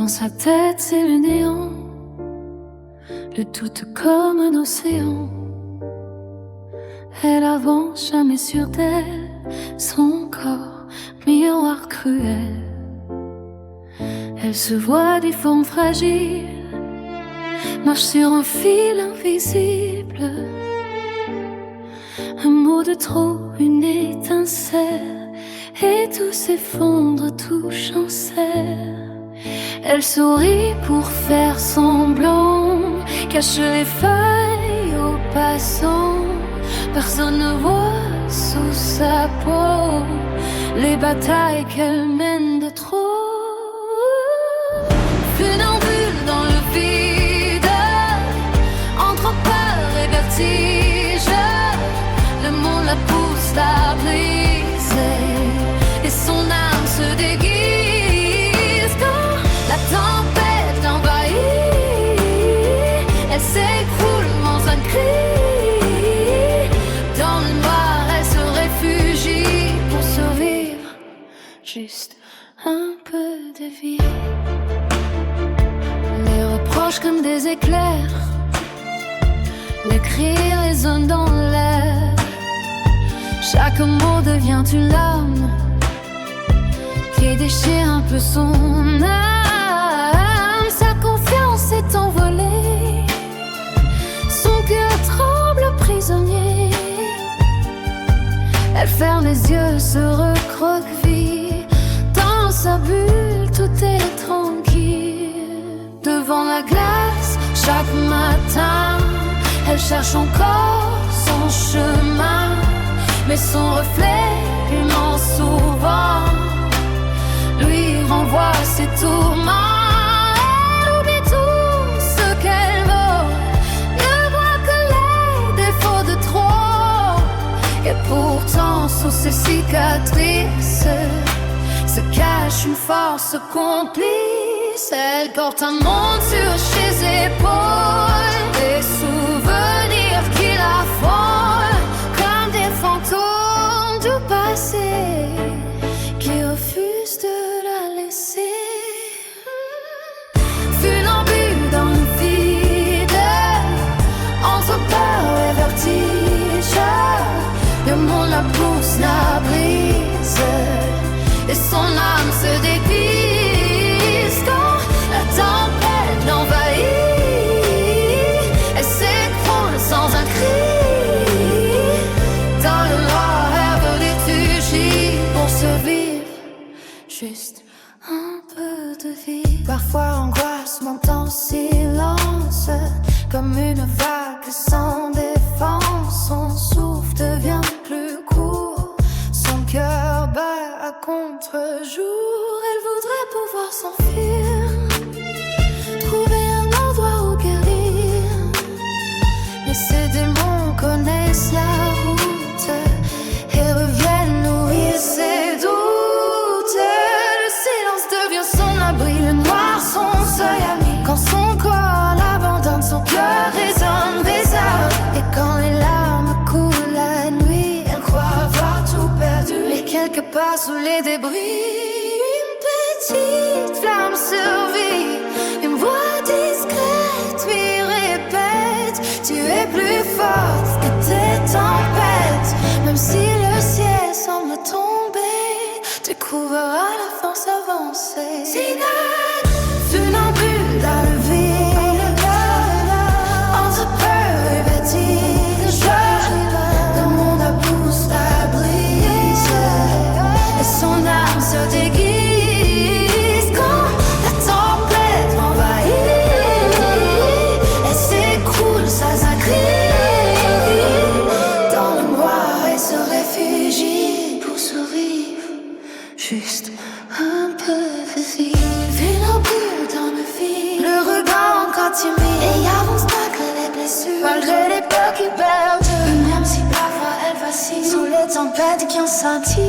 Dans sa tête c'est le néant, le doute comme un océan. Elle avance jamais sur d'elle, son corps miroir cruel. Elle se voit difforme fragile, marche sur un fil invisible. Un mot de trop, une étincelle, et tout s'effondre, tout chancelle. Elle sourit pour faire semblant, cache les failles aux passants. Personne ne voit sous sa peau les batailles qu'elle mène de trop. Funambule dans le vide, entre peur et vertige, le monde la pousse à briser et son âme se déguise. Quand la tempête l'envahit, elle s'écroule dans un cri. Dans le noir, elle se réfugie pour survivre. Juste un peu de vie. Les reproches comme des éclairs, les cris résonnent dans l'air. Chaque mot devient une lame qui déchire un peu son âme. Sa confiance est envolée, son cœur tremble prisonnier. Elle ferme les yeux, se recroqueville. Dans sa bulle, tout est tranquille. Devant la glace, chaque matin, elle cherche encore son chemin. Mais son reflet lui ment souvent, lui renvoie ses tourments. Elle oublie tout ce qu'elle vaut, ne voit que les défauts de trop. Et pourtant sous ses cicatrices se cache une force complice. Elle porte un monde sur ses épaules, des souvenirs qui la frôlent comme des fantômes du passé qui refusent de la laisser. Funambule dans le vide, entre peur et vertige, le monde la pousse, la brise, et son âme se déguise. Quand la tempête l'envahit, elle s'écroule sans un cri. Dans le noir, elle veut des réfugies pour survivre. Juste un peu de vie. Parfois angoisse monte en silence, comme une vague sans défense. Son souffle devient plus court, son cœur bat à contre-jour. Elle voudrait pouvoir s'enfuir, trouver un endroit où guérir. Mais ses démons connaissent la route et reviennent nourrir ses doutes. Le silence devient son abri, le noir son seul ami. Quand son corps l'abandonne, son cœur résonne, résonne. Et quand les larmes coulent la nuit, elle croit avoir tout perdu. Mais quelque part sous les débris, une petite flamme survit. Une voix discrète lui répète: tu es plus forte que tes tempêtes. Même si le ciel semble tomber, tu trouveras la force avancer. Funambule dans le vide, entre peur et vertige, le monde la pousse, la brise, et son âme se déguise. Quand la tempête l'envahit, elle s'écroule sans un cri. Dans le noir, elle se réfugie pour survivre. Juste un peu de vie. Funambule dans le vide, le regard encore timide, et avance malgré les blessures, malgré les peurs qui perdent. Même si parfois elle vacille sous les tempêtes qui ont senti.